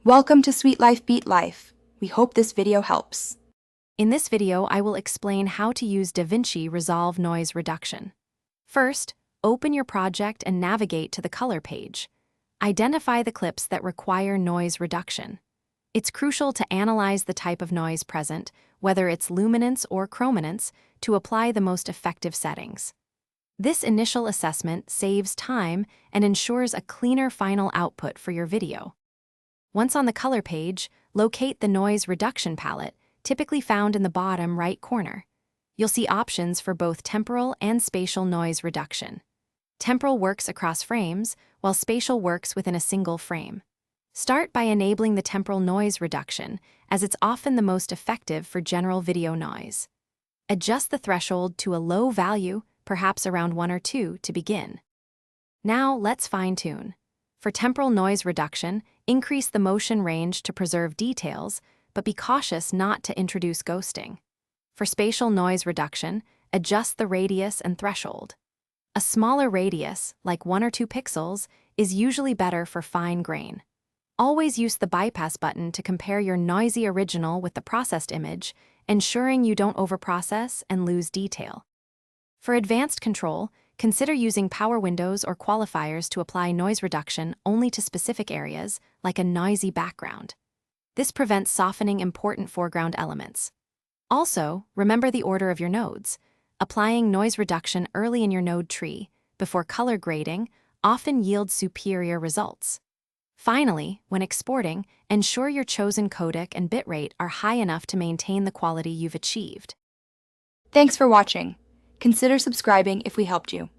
Welcome to Sweet Life Beat Life. We hope this video helps. In this video, I will explain how to use DaVinci Resolve noise reduction. First, open your project and navigate to the color page. Identify the clips that require noise reduction. It's crucial to analyze the type of noise present, whether it's luminance or chrominance, to apply the most effective settings. This initial assessment saves time and ensures a cleaner final output for your video. Once on the color page, locate the noise reduction palette, typically found in the bottom right corner. You'll see options for both temporal and spatial noise reduction. Temporal works across frames, while spatial works within a single frame. Start by enabling the temporal noise reduction, as it's often the most effective for general video noise. Adjust the threshold to a low value, perhaps around 1 or 2, to begin. Now let's fine-tune. For temporal noise reduction, increase the motion range to preserve details, but be cautious not to introduce ghosting. For spatial noise reduction, adjust the radius and threshold. A smaller radius, like 1 or 2 pixels, is usually better for fine grain. Always use the bypass button to compare your noisy original with the processed image, ensuring you don't overprocess and lose detail. For advanced control, consider using power windows or qualifiers to apply noise reduction only to specific areas, like a noisy background. This prevents softening important foreground elements. Also, remember the order of your nodes. Applying noise reduction early in your node tree, before color grading, often yields superior results. Finally, when exporting, ensure your chosen codec and bitrate are high enough to maintain the quality you've achieved. Thanks for watching. Consider subscribing if we helped you.